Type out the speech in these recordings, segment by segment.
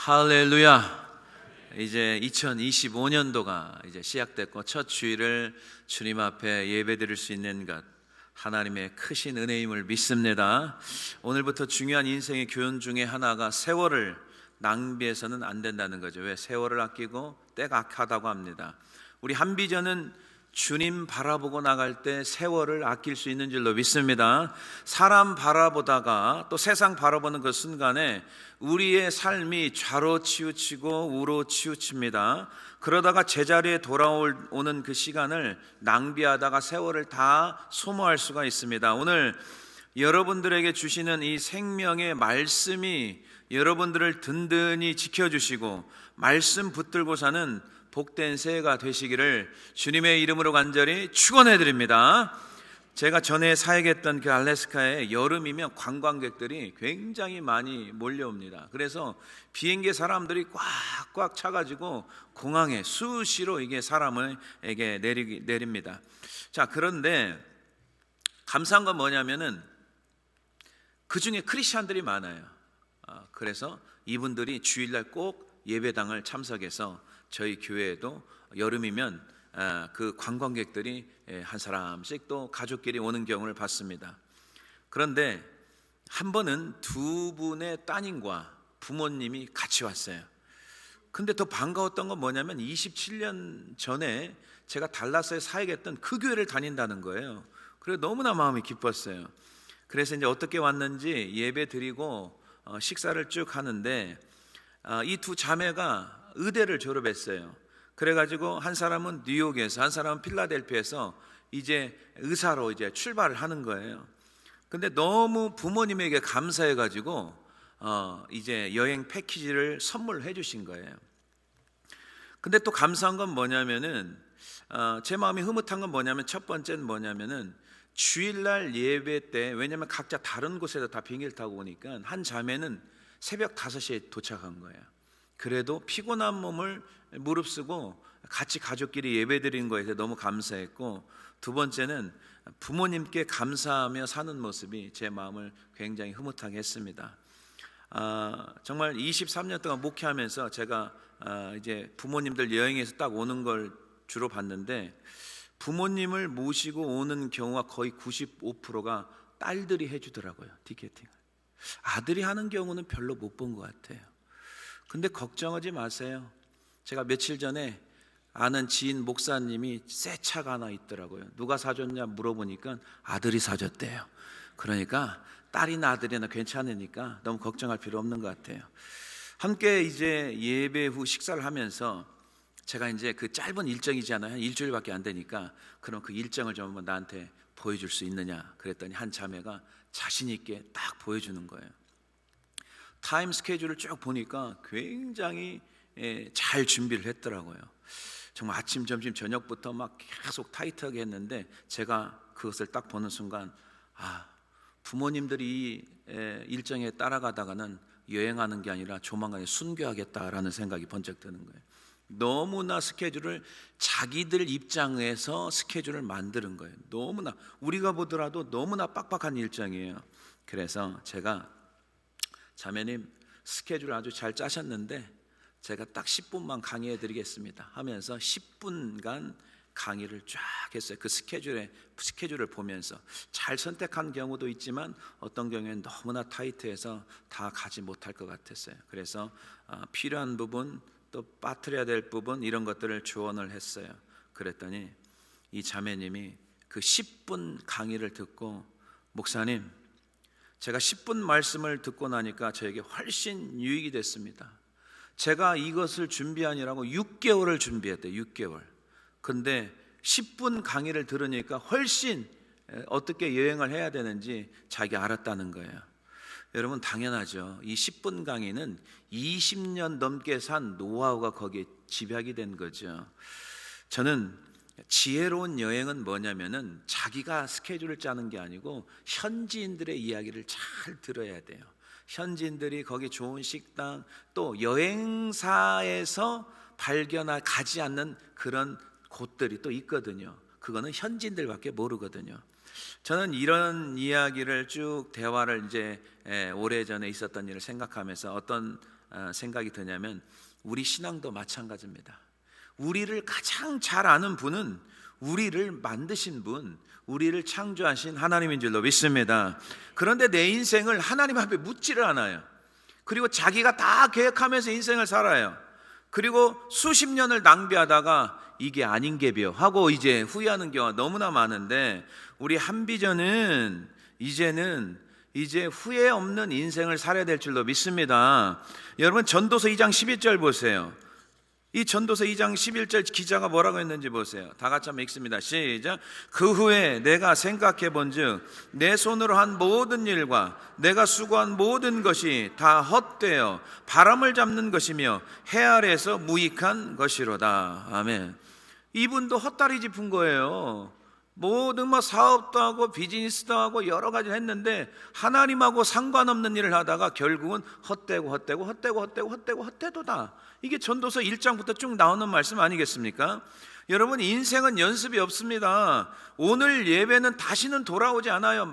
할렐루야. 이제 2025년도가 이제 시작됐고 첫 주일을 주님 앞에 예배드릴 수 있는 것, 하나님의 크신 은혜임을 믿습니다. 오늘부터 중요한 인생의 교훈 중에 하나가 세월을 낭비해서는 안 된다는 거죠. 왜? 세월을 아끼고 때가 악하다고 합니다. 우리 한비전은 주님 바라보고 나갈 때 세월을 아낄 수 있는 줄로 믿습니다. 사람 바라보다가 또 세상 바라보는 그 순간에 우리의 삶이 좌로 치우치고 우로 치우칩니다. 그러다가 제자리에 돌아오는 그 시간을 낭비하다가 세월을 다 소모할 수가 있습니다. 오늘 여러분들에게 주시는 이 생명의 말씀이 여러분들을 든든히 지켜주시고 말씀 붙들고 사는 복된 새해가 되시기를 주님의 이름으로 간절히 축원해 드립니다. 제가 전에 사역했던 그 알래스카에 여름이면 관광객들이 굉장히 많이 몰려옵니다. 그래서 비행기 사람들이 꽉꽉 차가지고 공항에 수시로 이게 사람에게 내립니다. 자, 그런데 감사한 건 뭐냐면은 그 중에 크리스찬들이 많아요. 그래서 이분들이 주일날 꼭 예배당을 참석해서 저희 교회에도 여름이면 그 관광객들이 한 사람씩 또 가족끼리 오는 경우를 봤습니다. 그런데 한 번은 두 분의 따님과 부모님이 같이 왔어요. 근데 더 반가웠던 건 뭐냐면 27년 전에 제가 달라스에 사역했던 그 교회를 다닌다는 거예요. 그래서 너무나 마음이 기뻤어요. 그래서 이제 어떻게 왔는지 예배 드리고 식사를 쭉 하는데 이 두 자매가 의대를 졸업했어요. 그래가지고 한 사람은 뉴욕에서, 한 사람은 필라델피아에서 이제 의사로 이제 출발을 하는 거예요. 근데 너무 부모님에게 감사해가지고 이제 여행 패키지를 선물해 주신 거예요. 근데 또 감사한 건 뭐냐면은 제 마음이 흐뭇한 건 뭐냐면 첫 번째는 뭐냐면은 주일날 예배 때, 왜냐면 각자 다른 곳에서 다 비행기를 타고 오니까 한 자매는 새벽 5시에 도착한 거예요. 그래도 피곤한 몸을 무릅쓰고 같이 가족끼리 예배드린 거에 대해서 너무 감사했고, 두 번째는 부모님께 감사하며 사는 모습이 제 마음을 굉장히 흐뭇하게 했습니다. 정말 23년 동안 목회하면서 제가 이제 부모님들 여행에서 딱 오는 걸 주로 봤는데, 부모님을 모시고 오는 경우가 거의 95%가 딸들이 해주더라고요, 티켓팅을. 아들이 하는 경우는 별로 못 본 것 같아요. 근데 걱정하지 마세요. 제가 며칠 전에 아는 지인 목사님이 새 차가 하나 있더라고요. 누가 사줬냐 물어보니까 아들이 사줬대요. 그러니까 딸이나 아들이나 괜찮으니까 너무 걱정할 필요 없는 것 같아요. 함께 이제 예배 후 식사를 하면서 제가 이제 그 짧은 일정이잖아요. 한 일주일밖에 안 되니까 그럼 그 일정을 좀 한번 나한테 보여줄 수 있느냐 그랬더니 한 자매가 자신 있게 딱 보여주는 거예요. 타임 스케줄을 쭉 보니까 굉장히 잘 준비를 했더라고요. 정말 아침, 점심, 저녁부터 막 계속 타이트하게 했는데 제가 그것을 딱 보는 순간 부모님들이 이 일정에 따라가다가는 여행하는 게 아니라 조만간에 순교하겠다라는 생각이 번쩍 드는 거예요. 너무나 스케줄을 자기들 입장에서 스케줄을 만드는 거예요. 너무나 우리가 보더라도 너무나 빡빡한 일정이에요. 그래서 제가 자매님 스케줄 아주 잘 짜셨는데 제가 딱 10분만 강의해 드리겠습니다 하면서 10분간 강의를 쫙 했어요. 그 스케줄을 보면서 잘 선택한 경우도 있지만 어떤 경우에는 너무나 타이트해서 다 가지 못할 것 같았어요. 그래서 필요한 부분 또 빠뜨려야 될 부분 이런 것들을 조언을 했어요. 그랬더니 이 자매님이 그 10분 강의를 듣고 목사님, 제가 10분 말씀을 듣고 나니까 저에게 훨씬 유익이 됐습니다. 제가 이것을 준비하느라고 6개월을 준비했대요. 6개월. 근데 10분 강의를 들으니까 훨씬 어떻게 여행을 해야 되는지 자기 알았다는 거예요. 여러분 당연하죠. 이 10분 강의는 20년 넘게 산 노하우가 거기에 집약이 된 거죠. 저는 지혜로운 여행은 뭐냐면은 자기가 스케줄을 짜는 게 아니고 현지인들의 이야기를 잘 들어야 돼요. 현지인들이 거기 좋은 식당 또 여행사에서 가지 않는 그런 곳들이 또 있거든요. 그거는 현지인들밖에 모르거든요. 저는 이런 이야기를 쭉 대화를 이제 오래전에 있었던 일을 생각하면서 어떤 생각이 드냐면 우리 신앙도 마찬가지입니다. 우리를 가장 잘 아는 분은 우리를 만드신 분, 우리를 창조하신 하나님인 줄로 믿습니다. 그런데 내 인생을 하나님 앞에 묻지를 않아요. 그리고 자기가 다 계획하면서 인생을 살아요. 그리고 수십 년을 낭비하다가 이게 아닌 게비요 하고 이제 후회하는 경우가 너무나 많은데, 우리 한비전은 이제 후회 없는 인생을 살아야 될 줄로 믿습니다. 여러분, 전도서 2장 11절 보세요. 이 전도서 2장 11절 기자가 뭐라고 했는지 보세요. 다 같이 한번 읽습니다. 시작. 그 후에 내가 생각해 본즉 내 손으로 한 모든 일과 내가 수고한 모든 것이 다 헛되어 바람을 잡는 것이며 해 아래에서 무익한 것이로다. 아멘. 이분도 헛다리 짚은 거예요. 모든 사업도 하고 비즈니스도 하고 여러 가지 했는데 하나님하고 상관없는 일을 하다가 결국은 헛되도다. 이게 전도서 1장부터 쭉 나오는 말씀 아니겠습니까? 여러분, 인생은 연습이 없습니다. 오늘 예배는 다시는 돌아오지 않아요.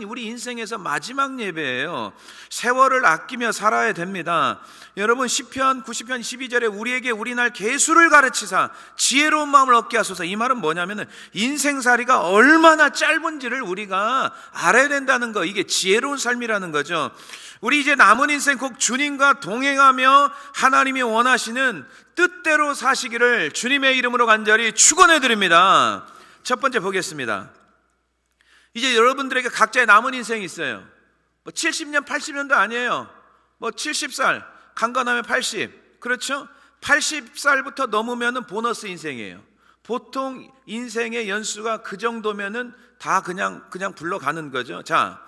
우리 인생에서 마지막 예배예요. 세월을 아끼며 살아야 됩니다. 여러분, 시편 90편 12절에 우리에게 우리날 계수를 가르치사 지혜로운 마음을 얻게 하소서. 이 말은 뭐냐면은 인생살이가 얼마나 짧은지를 우리가 알아야 된다는 거, 이게 지혜로운 삶이라는 거죠. 우리 이제 남은 인생 꼭 주님과 동행하며 하나님이 원하시는 뜻대로 사시기를 주님의 이름으로 간절히 축원해 드립니다. 첫 번째 보겠습니다. 이제 여러분들에게 각자의 남은 인생이 있어요. 70년 80년도 아니에요. 70살 강건하면 80, 그렇죠? 80살부터 넘으면은 보너스 인생이에요. 보통 인생의 연수가 그 정도면은 다 그냥 불러가는 거죠. 자,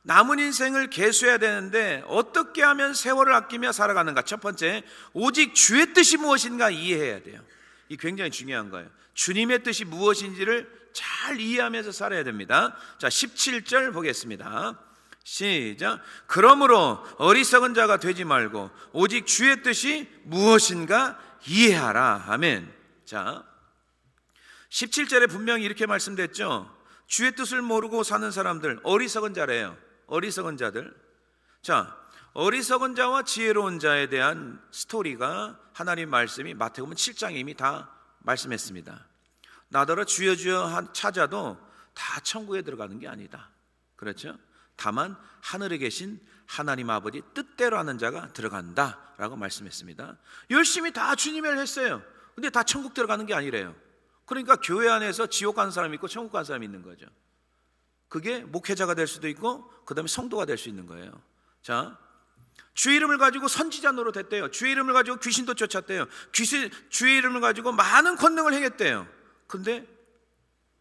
남은 인생을 계수해야 되는데 어떻게 하면 세월을 아끼며 살아가는가? 첫 번째, 오직 주의 뜻이 무엇인가 이해해야 돼요. 이 굉장히 중요한 거예요. 주님의 뜻이 무엇인지를 잘 이해하면서 살아야 됩니다. 자, 17절 보겠습니다. 시작. 그러므로 어리석은 자가 되지 말고 오직 주의 뜻이 무엇인가 이해하라. 아멘. 자, 17절에 분명히 이렇게 말씀됐죠. 주의 뜻을 모르고 사는 사람들 어리석은 자래요. 어리석은 자들. 자, 어리석은 자와 지혜로운 자에 대한 스토리가 하나님 말씀이 마태복음 7장에 이미 다 말씀했습니다. 나더러 주여 주여 찾아도 다 천국에 들어가는 게 아니다. 그렇죠? 다만 하늘에 계신 하나님 아버지 뜻대로 하는 자가 들어간다라고 말씀했습니다. 열심히 다 주님의 일 했어요. 근데 다 천국 들어가는 게 아니래요. 그러니까 교회 안에서 지옥 가는 사람이 있고 천국 가는 사람이 있는 거죠. 그게 목회자가 될 수도 있고 그 다음에 성도가 될 수 있는 거예요. 자, 주의 이름을 가지고 선지자 노릇했대요. 주의 이름을 가지고 귀신도 쫓았대요. 주의 이름을 가지고 많은 권능을 행했대요. 근데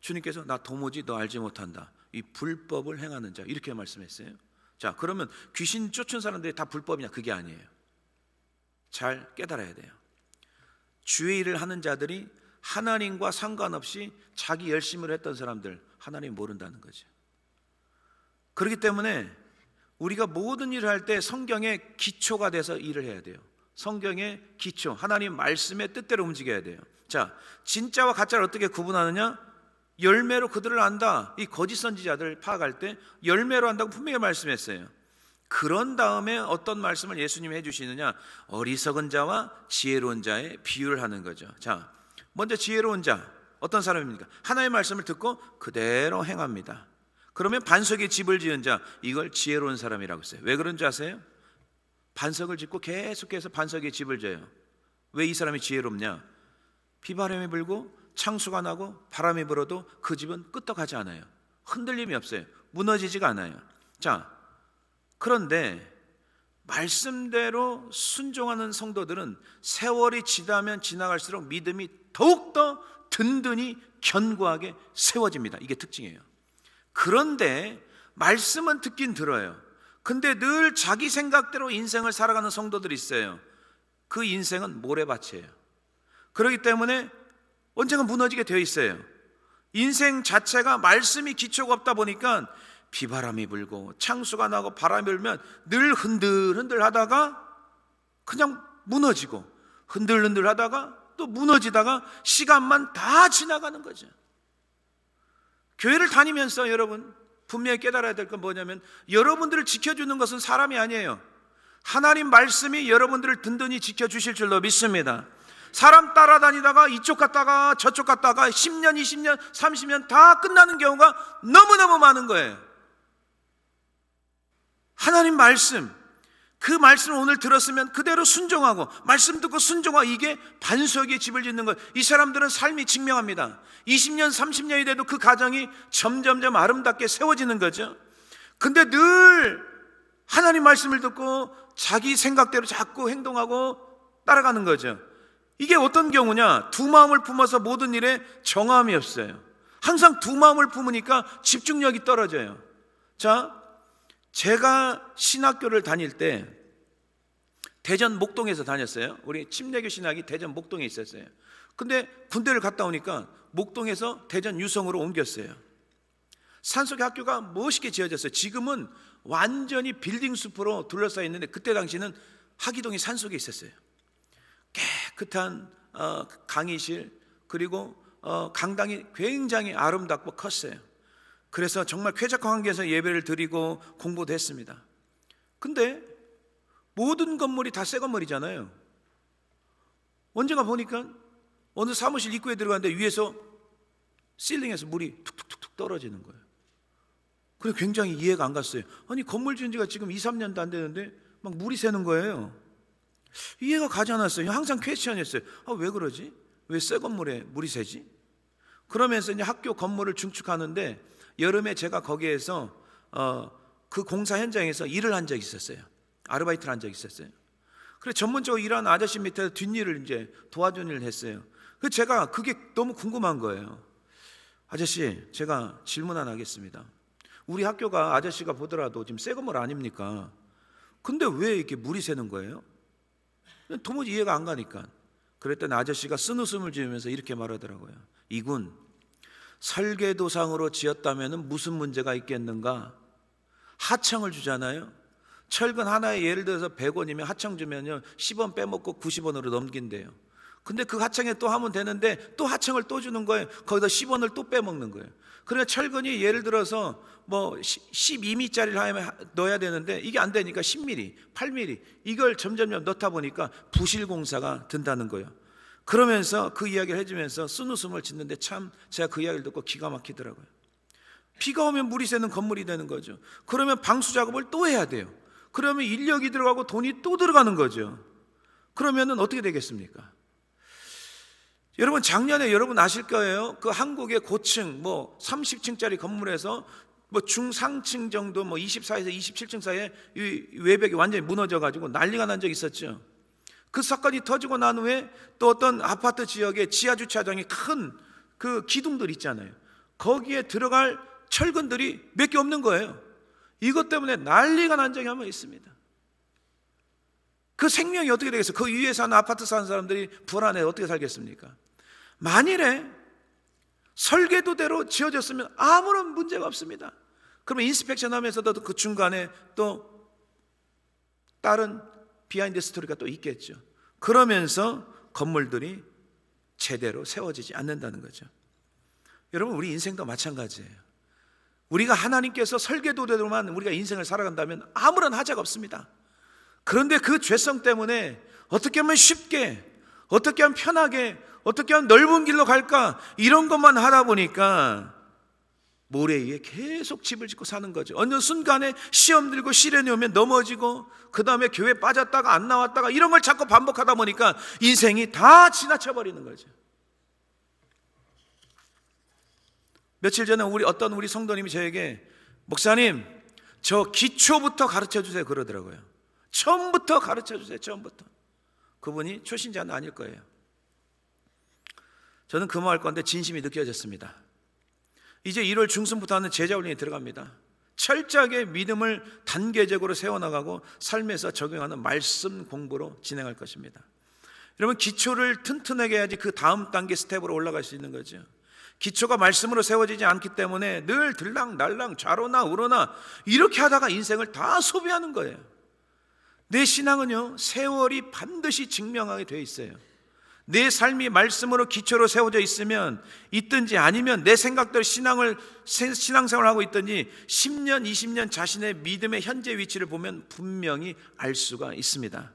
주님께서 나 도무지 너 알지 못한다. 이 불법을 행하는 자, 이렇게 말씀했어요. 자, 그러면 귀신 쫓은 사람들이 다 불법이냐? 그게 아니에요. 잘 깨달아야 돼요. 주의 일을 하는 자들이 하나님과 상관없이 자기 열심을 했던 사람들, 하나님 모른다는 거죠. 그렇기 때문에 우리가 모든 일을 할 때 성경의 기초가 돼서 일을 해야 돼요. 성경의 기초, 하나님 말씀의 뜻대로 움직여야 돼요. 자, 진짜와 가짜를 어떻게 구분하느냐? 열매로 그들을 안다. 이 거짓 선지자들 파악할 때 열매로 안다고 분명히 말씀했어요. 그런 다음에 어떤 말씀을 예수님이 해주시느냐? 어리석은 자와 지혜로운 자의 비유를 하는 거죠. 자, 먼저 지혜로운 자, 어떤 사람입니까? 하나님의 말씀을 듣고 그대로 행합니다. 그러면 반석에 집을 지은 자, 이걸 지혜로운 사람이라고 했어요. 왜 그런지 아세요? 반석을 짓고 계속해서 반석에 집을 져요. 왜 이 사람이 지혜롭냐? 비바람이 불고 창수가 나고 바람이 불어도 그 집은 끄떡하지 않아요. 흔들림이 없어요. 무너지지가 않아요. 자, 그런데 말씀대로 순종하는 성도들은 세월이 지나면 지나갈수록 믿음이 더욱더 든든히 견고하게 세워집니다. 이게 특징이에요. 그런데 말씀은 듣긴 들어요. 근데 늘 자기 생각대로 인생을 살아가는 성도들이 있어요. 그 인생은 모래밭이에요. 그렇기 때문에 언젠가 무너지게 되어 있어요. 인생 자체가 말씀이 기초가 없다 보니까 비바람이 불고 창수가 나고 바람이 불면 늘 흔들흔들 하다가 그냥 무너지고 흔들흔들 하다가 또 무너지다가 시간만 다 지나가는 거죠. 교회를 다니면서 여러분 분명히 깨달아야 될 건 뭐냐면 여러분들을 지켜주는 것은 사람이 아니에요. 하나님 말씀이 여러분들을 든든히 지켜주실 줄로 믿습니다. 사람 따라다니다가 이쪽 갔다가 저쪽 갔다가 10년, 20년, 30년 다 끝나는 경우가 너무너무 많은 거예요. 하나님 말씀, 그 말씀을 오늘 들었으면 그대로 순종하고, 말씀 듣고 순종하고, 이게 반석의 집을 짓는 거예요. 이 사람들은 삶이 증명합니다. 20년, 30년이 돼도 그 가정이 점점점 아름답게 세워지는 거죠. 근데 늘 하나님 말씀을 듣고 자기 생각대로 자꾸 행동하고 따라가는 거죠. 이게 어떤 경우냐? 두 마음을 품어서 모든 일에 정함이 없어요. 항상 두 마음을 품으니까 집중력이 떨어져요. 자, 제가 신학교를 다닐 때 대전 목동에서 다녔어요. 우리 침례교 신학이 대전 목동에 있었어요. 근데 군대를 갔다 오니까 목동에서 대전 유성으로 옮겼어요. 산속의 학교가 멋있게 지어졌어요. 지금은 완전히 빌딩 숲으로 둘러싸여 있는데, 그때 당시는 하기동이 산속에 있었어요. 깨끗한 강의실, 그리고 강당이 굉장히 아름답고 컸어요. 그래서 정말 쾌적한 환경에서 예배를 드리고 공부도 했습니다. 근데 모든 건물이 다 새 건물이잖아요. 언젠가 보니까 어느 사무실 입구에 들어갔는데 위에서 실링에서 물이 툭툭툭 떨어지는 거예요. 그래서 굉장히 이해가 안 갔어요. 아니, 건물 지은 지가 지금 2, 3년도 안 되는데 막 물이 새는 거예요. 이해가 가지 않았어요. 항상 퀘스천이었어요. 왜 그러지? 왜 새 건물에 물이 새지? 그러면서 이제 학교 건물을 증축하는데, 여름에 제가 거기에서 그 공사 현장에서 일을 한 적이 있었어요. 아르바이트를 한 적이 있었어요. 그래서 전문적으로 일하는 아저씨 밑에서 뒷일을 이제 도와주는 일을 했어요. 그래서 제가 그게 너무 궁금한 거예요. 아저씨, 제가 질문 하나 하겠습니다. 우리 학교가 아저씨가 보더라도 지금 새 건물 아닙니까? 근데 왜 이렇게 물이 새는 거예요? 도무지 이해가 안 가니까. 그랬더니 아저씨가 쓴웃음을 지으면서 이렇게 말하더라고요. 이군, 설계도상으로 지었다면 무슨 문제가 있겠는가? 하청을 주잖아요. 철근 하나에 예를 들어서 100원이면 하청 주면요 10원 빼먹고 90원으로 넘긴대요. 근데 그 하청에 또 하면 되는데 또 하청을 또 주는 거예요. 거기다 10원을 또 빼먹는 거예요. 그러니까 철근이 예를 들어서 뭐 12mm짜리를 넣어야 되는데 이게 안 되니까 10mm, 8mm 이걸 점점 넣다 보니까 부실공사가 든다는 거예요. 그러면서 그 이야기를 해주면서 쓴웃음을 짓는데, 참 제가 그 이야기를 듣고 기가 막히더라고요. 비가 오면 물이 새는 건물이 되는 거죠. 그러면 방수 작업을 또 해야 돼요. 그러면 인력이 들어가고 돈이 또 들어가는 거죠. 그러면은 어떻게 되겠습니까? 여러분, 작년에 여러분 아실 거예요. 그 한국의 고층 뭐 30층짜리 건물에서 뭐 중상층 정도 뭐 24에서 27층 사이에 이 외벽이 완전히 무너져 가지고 난리가 난 적이 있었죠. 그 사건이 터지고 난 후에 또 어떤 아파트 지역에 지하 주차장에 큰 그 기둥들 있잖아요. 거기에 들어갈 철근들이 몇 개 없는 거예요. 이것 때문에 난리가 난 적이 한번 있습니다. 그 생명이 어떻게 되겠어요? 그 위에 사는 아파트 사는 사람들이 불안해 어떻게 살겠습니까? 만일에 설계도대로 지어졌으면 아무런 문제가 없습니다. 그러면 인스펙션 하면서도 그 중간에 또 다른 비하인드 스토리가 또 있겠죠. 그러면서 건물들이 제대로 세워지지 않는다는 거죠. 여러분, 우리 인생도 마찬가지예요. 우리가 하나님께서 설계도대로만 우리가 인생을 살아간다면 아무런 하자가 없습니다. 그런데 그 죄성 때문에 어떻게 하면 쉽게, 어떻게 하면 편하게, 어떻게 하면 넓은 길로 갈까, 이런 것만 하다 보니까 모래 위에 계속 집을 짓고 사는 거죠. 어느 순간에 시험 들고 시련이 오면 넘어지고, 그 다음에 교회 빠졌다가 안 나왔다가 이런 걸 자꾸 반복하다 보니까 인생이 다 지나쳐 버리는 거죠. 며칠 전에 어떤 우리 성도님이 저에게, 목사님, 저 기초부터 가르쳐 주세요 그러더라고요. 처음부터 가르쳐 주세요. 처음부터. 그분이 초신자는 아닐 거예요. 저는 금호할 건데 진심이 느껴졌습니다. 이제 1월 중순부터는 제자훈련이 들어갑니다. 철저하게 믿음을 단계적으로 세워나가고 삶에서 적용하는 말씀 공부로 진행할 것입니다. 여러분, 기초를 튼튼하게 해야지 그 다음 단계 스텝으로 올라갈 수 있는 거죠. 기초가 말씀으로 세워지지 않기 때문에 늘 들락날락 좌로나 우로나 이렇게 하다가 인생을 다 소비하는 거예요. 내 신앙은요, 세월이 반드시 증명하게 되어 있어요. 내 삶이 말씀으로 기초로 세워져 있으면 있든지 아니면 내 생각대로 신앙생활을 하고 있든지 10년, 20년 자신의 믿음의 현재 위치를 보면 분명히 알 수가 있습니다.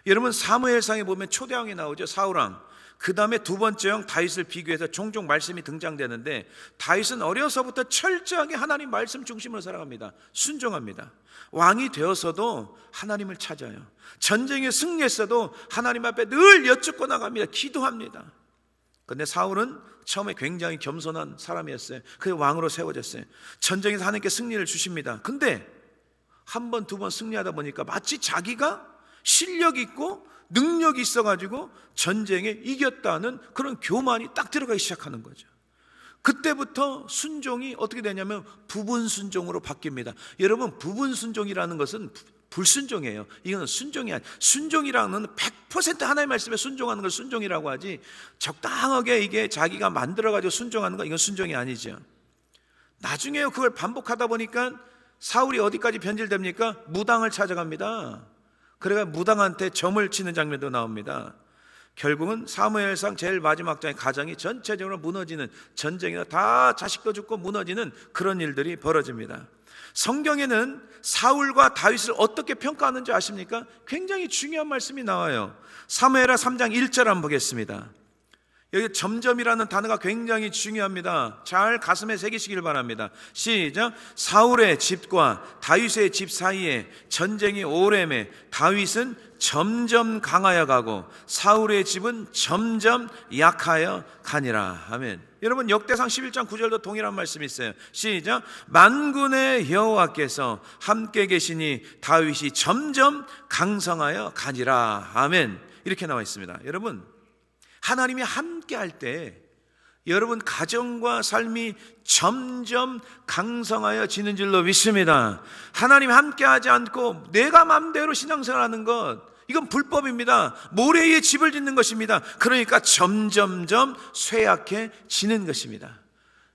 여러분 사무엘상에 보면 초대왕이 나오죠. 사울왕. 그 다음에 두 번째 왕 다윗을 비교해서 종종 말씀이 등장되는데 다윗은 어려서부터 철저하게 하나님 말씀 중심으로 살아갑니다. 순종합니다. 왕이 되어서도 하나님을 찾아요. 전쟁에 승리했어도 하나님 앞에 늘 여쭙고 나갑니다. 기도합니다. 그런데 사울은 처음에 굉장히 겸손한 사람이었어요. 그래서 왕으로 세워졌어요. 전쟁에서 하나님께 승리를 주십니다. 근데 한 번, 두 번 승리하다 보니까 마치 자기가 실력이 있고 능력이 있어가지고 전쟁에 이겼다는 그런 교만이 딱 들어가기 시작하는 거죠. 그때부터 순종이 어떻게 되냐면 부분 순종으로 바뀝니다. 여러분 부분 순종이라는 것은 불순종이에요. 이거는 순종이 아니에요. 순종이라는 100% 하나님의 말씀에 순종하는 걸 순종이라고 하지, 적당하게 이게 자기가 만들어가지고 순종하는 거, 이건 순종이 아니죠. 나중에 그걸 반복하다 보니까 사울이 어디까지 변질됩니까? 무당을 찾아갑니다. 그래가 무당한테 점을 치는 장면도 나옵니다. 결국은 사무엘상 제일 마지막 장의 가정이 전체적으로 무너지는, 전쟁이나 다 자식도 죽고 무너지는 그런 일들이 벌어집니다. 성경에는 사울과 다윗을 어떻게 평가하는지 아십니까? 굉장히 중요한 말씀이 나와요. 사무엘하 3장 1절 한번 보겠습니다. 여기 점점이라는 단어가 굉장히 중요합니다. 잘 가슴에 새기시길 바랍니다. 시작. 사울의 집과 다윗의 집 사이에 전쟁이 오래매 다윗은 점점 강하여 가고 사울의 집은 점점 약하여 가니라. 아멘. 여러분 역대상 11장 9절도 동일한 말씀이 있어요. 시작. 만군의 여호와께서 함께 계시니 다윗이 점점 강성하여 가니라. 아멘. 이렇게 나와 있습니다. 여러분 하나님이 함께 할 때 여러분 가정과 삶이 점점 강성하여 지는 줄로 믿습니다. 하나님 함께 하지 않고 내가 마음대로 신앙생활하는 것, 이건 불법입니다. 모래 위에 집을 짓는 것입니다. 그러니까 점점점 쇠약해지는 것입니다.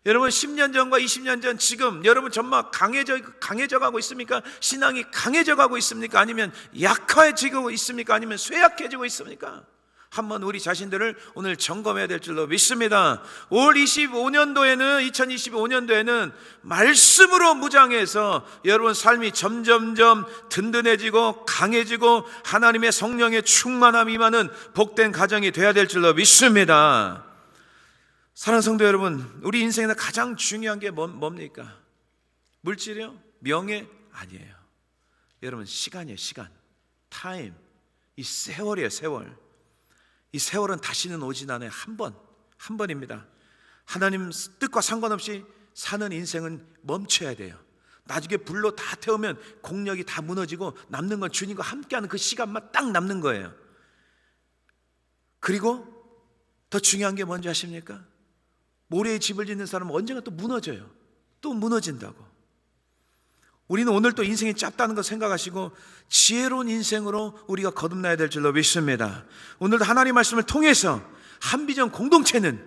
여러분 10년 전과 20년 전 지금 여러분 정말 강해져 가고 있습니까? 신앙이 강해져 가고 있습니까? 아니면 약해지고 있습니까? 아니면 쇠약해지고 있습니까? 한번 우리 자신들을 오늘 점검해야 될 줄로 믿습니다. 올 2025년도에는 말씀으로 무장해서 여러분 삶이 점점점 든든해지고 강해지고 하나님의 성령의 충만함이 임하는 복된 가정이 되어야 될 줄로 믿습니다. 사랑하는 성도 여러분, 우리 인생에서 가장 중요한 게 뭡니까? 물질이요? 명예? 아니에요. 여러분 시간이에요. 시간, 타임. 이 세월이에요. 세월. 이 세월은 다시는 오진 않아요. 한 번입니다. 하나님 뜻과 상관없이 사는 인생은 멈춰야 돼요. 나중에 불로 다 태우면 공력이 다 무너지고 남는 건 주님과 함께하는 그 시간만 딱 남는 거예요. 그리고 더 중요한 게 뭔지 아십니까? 모래에 집을 짓는 사람은 언젠가 또 무너져요. 또 무너진다고. 우리는 오늘 또 인생이 짧다는 거 생각하시고 지혜로운 인생으로 우리가 거듭나야 될 줄로 믿습니다. 오늘도 하나님 말씀을 통해서 한비전 공동체는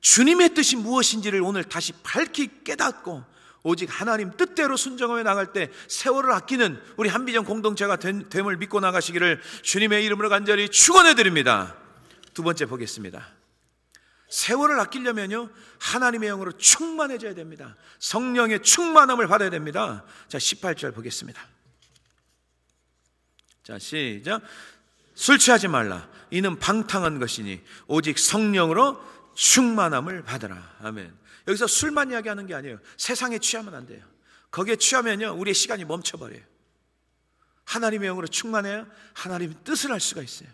주님의 뜻이 무엇인지를 오늘 다시 밝히 깨닫고 오직 하나님 뜻대로 순종하며 나갈 때 세월을 아끼는 우리 한비전 공동체가 됨을 믿고 나가시기를 주님의 이름으로 간절히 축원해 드립니다. 두 번째 보겠습니다. 세월을 아끼려면요 하나님의 영으로 충만해져야 됩니다. 성령의 충만함을 받아야 됩니다. 자 18절 보겠습니다. 자 시작. 술 취하지 말라. 이는 방탕한 것이니 오직 성령으로 충만함을 받으라. 아멘. 여기서 술만 이야기하는 게 아니에요. 세상에 취하면 안 돼요. 거기에 취하면요 우리의 시간이 멈춰버려요. 하나님의 영으로 충만해야 하나님의 뜻을 할 수가 있어요.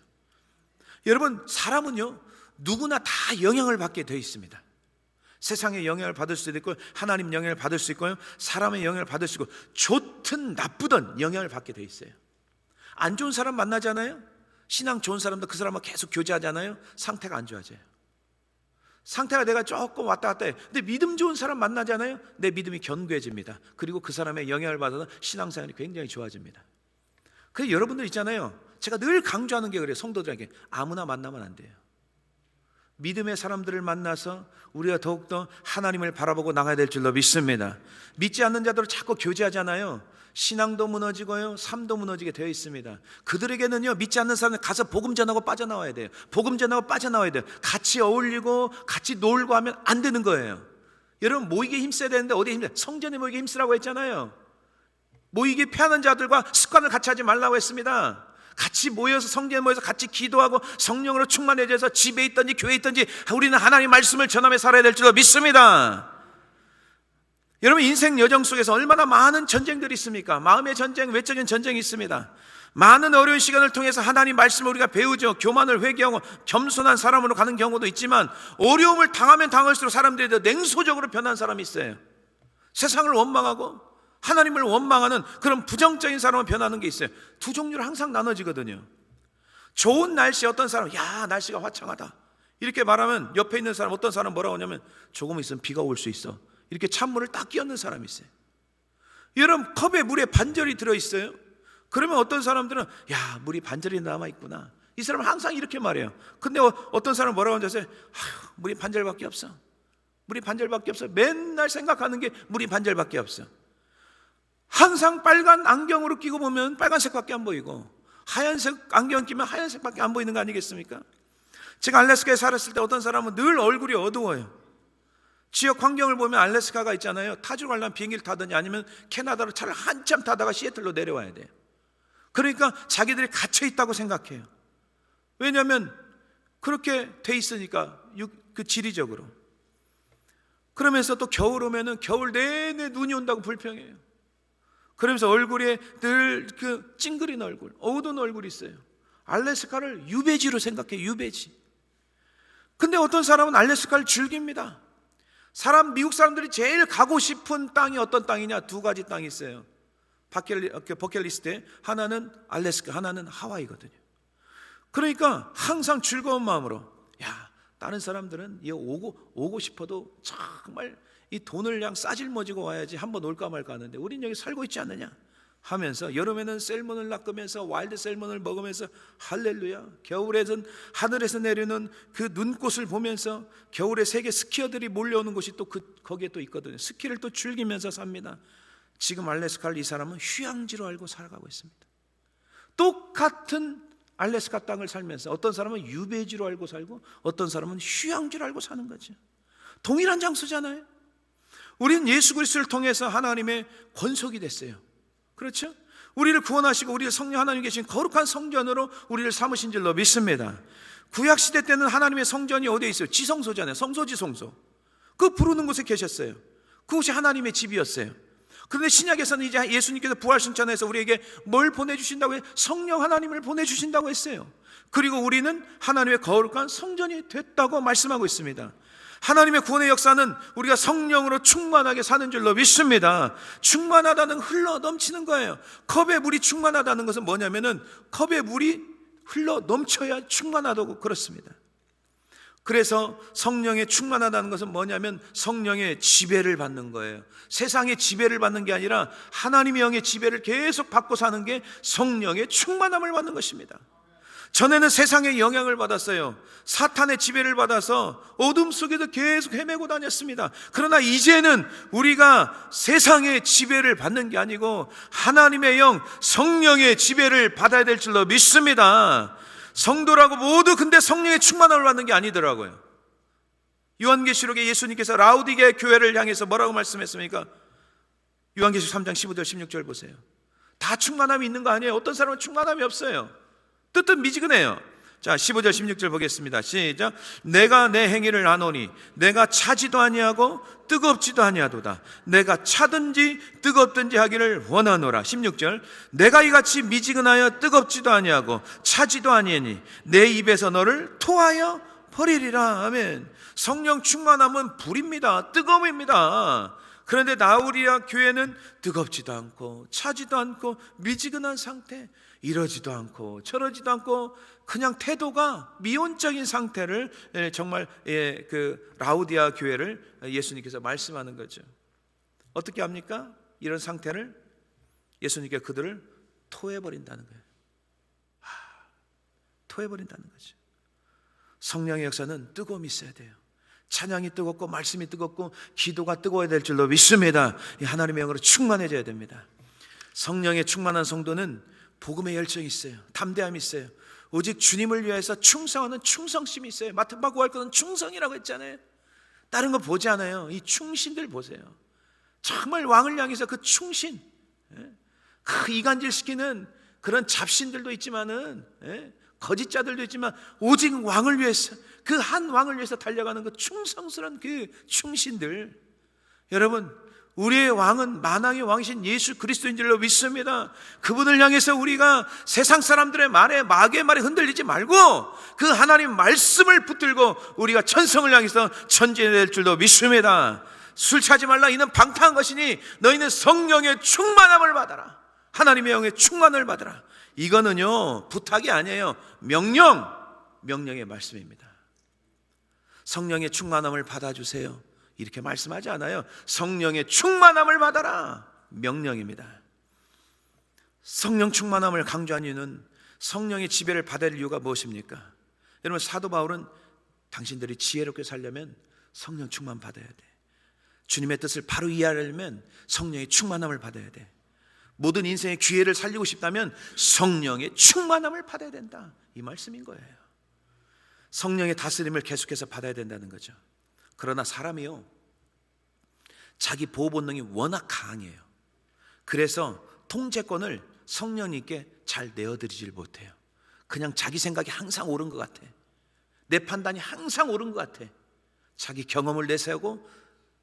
여러분 사람은요 누구나 다 영향을 받게 되어 있습니다. 세상의 영향을 받을 수도 있고 하나님 영향을 받을 수 있고요 사람의 영향을 받을 수 있고 좋든 나쁘든 영향을 받게 되어 있어요. 안 좋은 사람 만나잖아요. 신앙 좋은 사람도 그 사람과 계속 교제하잖아요. 상태가 안 좋아져요. 상태가 내가 조금 왔다 갔다 해요. 근데 믿음 좋은 사람 만나잖아요. 내 믿음이 견고해집니다. 그리고 그 사람의 영향을 받아서 신앙생활이 굉장히 좋아집니다. 그래서 여러분들 있잖아요. 제가 늘 강조하는 게 그래요. 성도들에게 아무나 만나면 안 돼요. 믿음의 사람들을 만나서 우리가 더욱더 하나님을 바라보고 나가야 될 줄로 믿습니다. 믿지 않는 자들을 자꾸 교제하잖아요. 신앙도 무너지고요, 삶도 무너지게 되어 있습니다. 그들에게는요, 믿지 않는 사람은 가서 복음 전하고 빠져나와야 돼요. 복음 전하고 빠져나와야 돼요. 같이 어울리고 같이 놀고 하면 안 되는 거예요. 여러분, 모이게 힘써야 되는데 어디에 힘써요? 성전에 모이게 힘쓰라고 했잖아요. 모이게 피하는 자들과 습관을 같이 하지 말라고 했습니다. 같이 모여서, 성전에 모여서 같이 기도하고 성령으로 충만해져서 집에 있든지 교회에 있든지 우리는 하나님의 말씀을 전하며 살아야 될 줄로 믿습니다. 여러분, 인생 여정 속에서 얼마나 많은 전쟁들이 있습니까? 마음의 전쟁, 외적인 전쟁이 있습니다. 많은 어려운 시간을 통해서 하나님 말씀을 우리가 배우죠. 교만을 회개하고 겸손한 사람으로 가는 경우도 있지만, 어려움을 당하면 당할수록 사람들이 더 냉소적으로 변한 사람이 있어요. 세상을 원망하고 하나님을 원망하는 그런 부정적인 사람은 변하는 게 있어요. 두 종류로 항상 나눠지거든요. 좋은 날씨에 어떤 사람은 야, 날씨가 화창하다 이렇게 말하면, 옆에 있는 사람, 어떤 사람은 뭐라고 하냐면 조금 있으면 비가 올 수 있어, 이렇게 찬물을 딱 끼얹는 사람이 있어요. 여러분, 컵에 물에 반절이 들어있어요. 그러면 어떤 사람들은 야, 물이 반절이 남아있구나, 이 사람은 항상 이렇게 말해요. 근데 어떤 사람은 뭐라고 하냐면 물이 반절밖에 없어, 물이 반절밖에 없어. 맨날 생각하는 게 물이 반절밖에 없어. 항상 빨간 안경으로 끼고 보면 빨간색밖에 안 보이고, 하얀색 안경 끼면 하얀색밖에 안 보이는 거 아니겠습니까? 제가 알래스카에 살았을 때 어떤 사람은 늘 얼굴이 어두워요. 지역 환경을 보면 알래스카가 있잖아요. 타주로 가려면 비행기를 타든지 아니면 캐나다로 차를 한참 타다가 시애틀로 내려와야 돼요. 그러니까 자기들이 갇혀 있다고 생각해요. 왜냐하면 그렇게 돼 있으니까, 그 지리적으로. 그러면서 또 겨울 오면은 겨울 내내 눈이 온다고 불평해요. 그러면서 얼굴에 늘 그 찡그린 얼굴, 어두운 얼굴이 있어요. 알래스카를 유배지로 생각해요. 유배지. 근데 어떤 사람은 알래스카를 즐깁니다. 미국 사람들이 제일 가고 싶은 땅이 어떤 땅이냐? 두 가지 땅이 있어요. 버킷리스트에 하나는 알래스카, 하나는 하와이거든요. 그러니까 항상 즐거운 마음으로, 야, 다른 사람들은 오고 싶어도 정말 이 돈을 그냥 싸질머지고 와야지 한번 올까 말까 하는데 우린 여기 살고 있지 않느냐 하면서, 여름에는 셀몬을 낚으면서 와일드 셀몬을 먹으면서 할렐루야, 겨울에는 하늘에서 내리는 그 눈꽃을 보면서, 겨울에 세계 스키어들이 몰려오는 곳이 또 거기에 또 있거든요. 스키를 또 즐기면서 삽니다. 지금 알래스카를 이 사람은 휴양지로 알고 살아가고 있습니다. 똑같은 알래스카 땅을 살면서 어떤 사람은 유배지로 알고 살고 어떤 사람은 휴양지로 알고 사는 거죠. 동일한 장소잖아요. 우리는 예수 그리스도를 통해서 하나님의 권속이 됐어요. 그렇죠? 우리를 구원하시고 우리를 성령 하나님 계신 거룩한 성전으로 우리를 삼으신 줄로 믿습니다. 구약시대 때는 하나님의 성전이 어디에 있어요? 지성소잖아요. 성소지성소. 그 부르는 곳에 계셨어요. 그곳이 하나님의 집이었어요. 그런데 신약에서는 이제 예수님께서 부활승천해서 우리에게 뭘 보내주신다고 해요? 성령 하나님을 보내주신다고 했어요. 그리고 우리는 하나님의 거룩한 성전이 됐다고 말씀하고 있습니다. 하나님의 구원의 역사는 우리가 성령으로 충만하게 사는 줄로 믿습니다. 충만하다는 흘러 넘치는 거예요. 컵에 물이 충만하다는 것은 뭐냐면은 컵에 물이 흘러 넘쳐야 충만하다고 그렇습니다. 그래서 성령의 충만하다는 것은 뭐냐면 성령의 지배를 받는 거예요. 세상의 지배를 받는 게 아니라 하나님의 영의 지배를 계속 받고 사는 게 성령의 충만함을 받는 것입니다. 전에는 세상의 영향을 받았어요. 사탄의 지배를 받아서 어둠 속에도 계속 헤매고 다녔습니다. 그러나 이제는 우리가 세상의 지배를 받는 게 아니고 하나님의 영, 성령의 지배를 받아야 될 줄로 믿습니다. 성도라고 모두 근데 성령의 충만함을 받는 게 아니더라고요. 요한계시록에 예수님께서 라우디게 교회를 향해서 뭐라고 말씀했습니까? 요한계시록 3장 15절 16절 보세요. 다 충만함이 있는 거 아니에요. 어떤 사람은 충만함이 없어요. 뜨뜻미지근해요. 자, 15절 16절 보겠습니다. 시작. 내가 내 행위를 아노니 내가 차지도 아니하고 뜨겁지도 아니하도다. 내가 차든지 뜨겁든지 하기를 원하노라. 16절. 내가 이같이 미지근하여 뜨겁지도 아니하고 차지도 아니하니 내 입에서 너를 토하여 버리리라. 아멘. 성령 충만함은 불입니다. 뜨거움입니다. 그런데 나우리아 교회는 뜨겁지도 않고 차지도 않고 미지근한 상태, 이러지도 않고 저러지도 않고 그냥 태도가 미온적인 상태를 정말 그 라우디아 교회를 예수님께서 말씀하는 거죠. 어떻게 합니까? 이런 상태를 예수님께서 그들을 토해버린다는 거예요. 토해버린다는 거죠. 성령의 역사는 뜨거움이 있어야 돼요. 찬양이 뜨겁고 말씀이 뜨겁고 기도가 뜨거워야 될 줄로 믿습니다. 하나님의 영으로 충만해져야 됩니다. 성령에 충만한 성도는 복음의 열정이 있어요. 담대함이 있어요. 오직 주님을 위해서 충성하는 충성심이 있어요. 맡은 바 구할 것은 충성이라고 했잖아요. 다른 거 보지 않아요. 이 충신들 보세요. 정말 왕을 향해서 그 충신, 그 이간질시키는 그런 잡신들도 있지만은, 거짓자들도 있지만 오직 왕을 위해서, 그 한 왕을 위해서 달려가는 그 충성스러운 그 충신들. 여러분, 우리의 왕은 만왕의 왕이신 예수 그리스도인 줄로 믿습니다. 그분을 향해서 우리가 세상 사람들의 말에, 마귀의 말에 흔들리지 말고 그 하나님 말씀을 붙들고 우리가 천성을 향해서 전진해야 될 줄로 믿습니다. 술 취하지 말라, 이는 방탕한 것이니 너희는 성령의 충만함을 받아라. 하나님의 영의 충만을 받아라. 이거는요, 부탁이 아니에요. 명령의 말씀입니다. 성령의 충만함을 받아주세요, 이렇게 말씀하지 않아요. 성령의 충만함을 받아라, 명령입니다. 성령 충만함을 강조한 이유는 성령의 지배를 받을 이유가 무엇입니까? 여러분, 사도 바울은 당신들이 지혜롭게 살려면 성령 충만 받아야 돼. 주님의 뜻을 바로 이해하려면 성령의 충만함을 받아야 돼. 모든 인생의 기회를 살리고 싶다면 성령의 충만함을 받아야 된다, 이 말씀인 거예요. 성령의 다스림을 계속해서 받아야 된다는 거죠. 그러나 사람이요, 자기 보호 본능이 워낙 강해요. 그래서 통제권을 성령님께 잘 내어드리질 못해요. 그냥 자기 생각이 항상 옳은 것 같아. 내 판단이 항상 옳은 것 같아. 자기 경험을 내세우고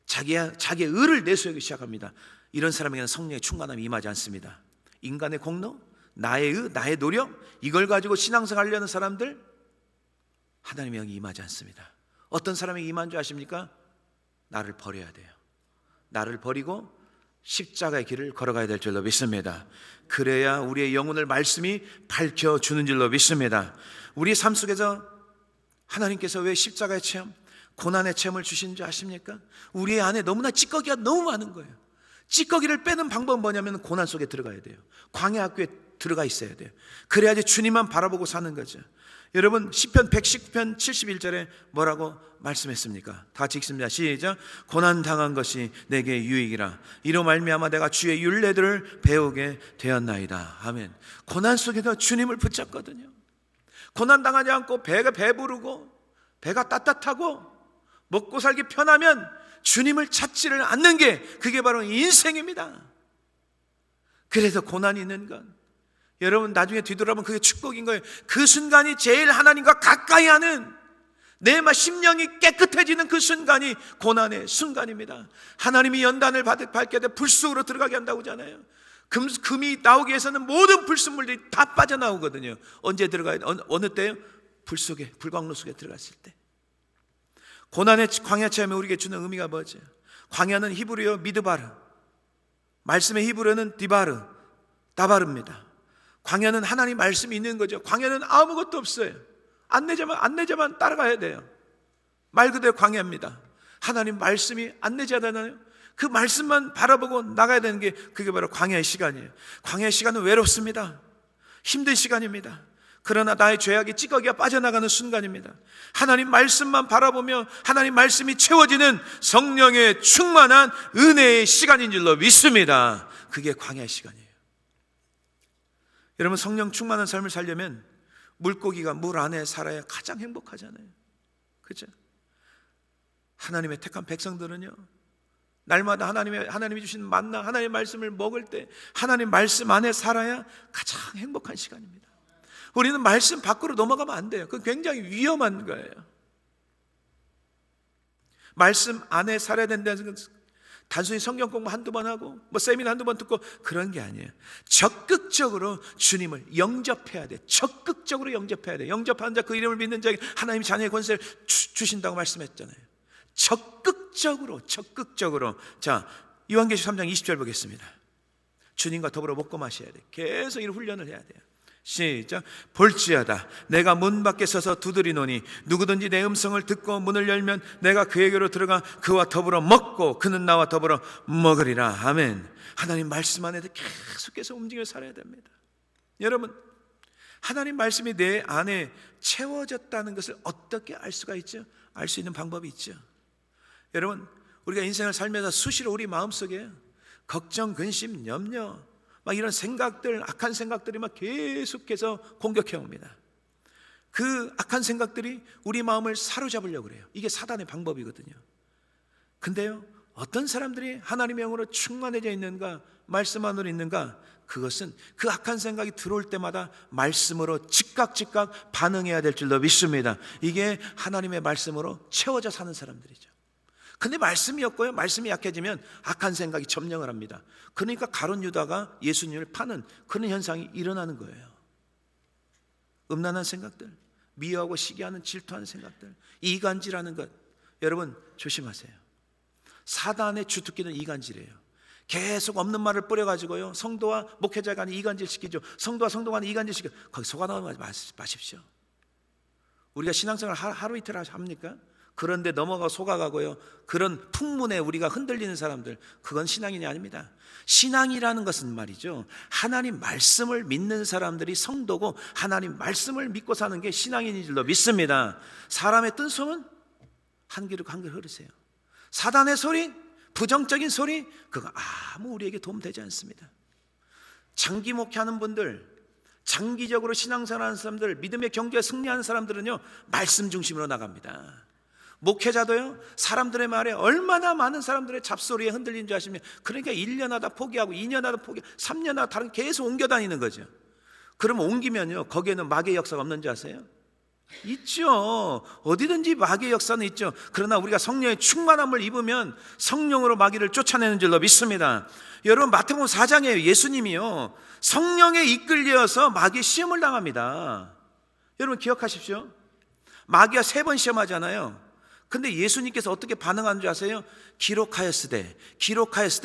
자기의 의를 내세우기 시작합니다. 이런 사람에게는 성령의 충만함이 임하지 않습니다. 인간의 공로, 나의 의, 나의 노력, 이걸 가지고 신앙생활 하려는 사람들, 하나님의 영이 임하지 않습니다. 어떤 사람에게 임한 줄 아십니까? 나를 버려야 돼요. 나를 버리고 십자가의 길을 걸어가야 될 줄로 믿습니다. 그래야 우리의 영혼을 말씀이 밝혀주는 줄로 믿습니다. 우리 삶 속에서 하나님께서 왜 십자가의 체험, 고난의 체험을 주신 줄 아십니까? 우리 안에 너무나 찌꺼기가 너무 많은 거예요. 찌꺼기를 빼는 방법은 뭐냐면 고난 속에 들어가야 돼요. 광야 학교에 들어가 있어야 돼요. 그래야지 주님만 바라보고 사는 거죠. 여러분, 시편 119편 71절에 뭐라고 말씀했습니까? 다 같이 읽습니다. 시작. 고난 당한 것이 내게 유익이라. 이로 말미암아 내가 주의 율례들을 배우게 되었나이다. 아멘. 고난 속에서 주님을 붙잡거든요. 고난 당하지 않고 배가 배부르고 배가 따뜻하고 먹고 살기 편하면 주님을 찾지를 않는 게, 그게 바로 인생입니다. 그래서 고난이 있는 건, 여러분 나중에 뒤돌아보면 그게 축복인 거예요. 그 순간이 제일 하나님과 가까이 하는, 내 심령이 깨끗해지는 그 순간이 고난의 순간입니다. 하나님이 연단을 밝게 돼 불 속으로 들어가게 한다고 하잖아요. 금이 나오기 위해서는 모든 불순물들이 다 빠져나오거든요. 언제 들어가야 돼? 어느 때요? 불 속에, 불광로 속에 들어갔을 때. 고난의 광야 체험이 우리에게 주는 의미가 뭐죠? 광야는 히브리어 미드바르, 말씀의 히브리어는 디바르, 다바르입니다. 광야는 하나님 말씀이 있는 거죠. 광야는 아무것도 없어요. 안내자만 따라가야 돼요. 말 그대로 광야입니다. 하나님 말씀이 안내자잖아요. 그 말씀만 바라보고 나가야 되는 게, 그게 바로 광야의 시간이에요. 광야의 시간은 외롭습니다. 힘든 시간입니다. 그러나 나의 죄악의 찌꺼기가 빠져나가는 순간입니다. 하나님 말씀만 바라보며 하나님 말씀이 채워지는 성령의 충만한 은혜의 시간인 줄로 믿습니다. 그게 광야의 시간이에요. 여러분, 성령 충만한 삶을 살려면 물고기가 물 안에 살아야 가장 행복하잖아요. 그렇죠? 하나님의 택한 백성들은요, 날마다 하나님이 주신 만나, 하나님의 말씀을 먹을 때 하나님 말씀 안에 살아야 가장 행복한 시간입니다. 우리는 말씀 밖으로 넘어가면 안 돼요. 그건 굉장히 위험한 거예요. 말씀 안에 살아야 된다는 것은 단순히 성경 공부 한두 번 하고 세미나 한두 번 듣고 그런 게 아니에요. 적극적으로 주님을 영접해야 돼. 적극적으로 영접해야 돼. 영접하는 자, 그 이름을 믿는 자에게 하나님이 자녀의 권세를 주신다고 말씀했잖아요. 적극적으로. 자, 요한계시록 3장 20절 보겠습니다. 주님과 더불어 먹고 마셔야 돼. 계속 이런 훈련을 해야 돼요. 시작. 볼지어다 내가 문 밖에 서서 두드리노니 누구든지 내 음성을 듣고 문을 열면 내가 그에게로 들어가 그와 더불어 먹고 그는 나와 더불어 먹으리라. 아멘. 하나님 말씀 안에 계속해서 움직여 살아야 됩니다. 여러분, 하나님 말씀이 내 안에 채워졌다는 것을 어떻게 알 수가 있죠? 알 수 있는 방법이 있죠. 여러분, 우리가 인생을 살면서 수시로 우리 마음속에 걱정, 근심, 염려, 막 이런 생각들, 악한 생각들이 막 계속해서 공격해 옵니다. 그 악한 생각들이 우리 마음을 사로잡으려고 그래요. 이게 사단의 방법이거든요. 근데요, 어떤 사람들이 하나님의 영으로 충만해져 있는가, 말씀 안으로 있는가, 그것은 그 악한 생각이 들어올 때마다 말씀으로 즉각 반응해야 될 줄로 믿습니다. 이게 하나님의 말씀으로 채워져 사는 사람들이죠. 근데 말씀이 없고요, 말씀이 약해지면 악한 생각이 점령을 합니다. 그러니까 가룟 유다가 예수님을 파는 그런 현상이 일어나는 거예요. 음란한 생각들, 미워하고 시기하는 질투하는 생각들, 이간질하는 것, 여러분 조심하세요. 사단의 주특기는 이간질이에요. 계속 없는 말을 뿌려가지고요, 성도와 목회자 간에 이간질시키죠. 성도와 성도 간에 이간질시키죠. 거기 속아나오지 마십시오. 우리가 신앙생활 하루 이틀 합니까? 그런데 넘어가 속아가고요, 그런 풍문에 우리가 흔들리는 사람들, 그건 신앙인이 아닙니다. 신앙이라는 것은 말이죠, 하나님 말씀을 믿는 사람들이 성도고 하나님 말씀을 믿고 사는 게 신앙인인 줄로 믿습니다. 사람의 뜬소문 한 귀로 한 귀로 흐르세요. 사단의 소리, 부정적인 소리, 그거 아무 우리에게 도움되지 않습니다. 장기 목회하는 분들, 장기적으로 신앙생활하는 사람들, 믿음의 경주에 승리하는 사람들은요, 말씀 중심으로 나갑니다. 목회자도요, 사람들의 말에 얼마나 많은 사람들의 잡소리에 흔들리는 줄 아시면, 그러니까 1년하다 포기하고 2년하다 포기하고 3년하다 다른 계속 옮겨 다니는 거죠. 그러면 옮기면요, 거기에는 마귀의 역사가 없는 줄 아세요? 있죠. 어디든지 마귀의 역사는 있죠. 그러나 우리가 성령의 충만함을 입으면 성령으로 마귀를 쫓아내는 줄로 믿습니다. 여러분, 마태복음 4장에 예수님이요, 성령에 이끌려서 마귀의 시험을 당합니다. 여러분 기억하십시오. 마귀가 3번 시험하잖아요. 근데 예수님께서 어떻게 반응하는 줄 아세요? 기록하였으되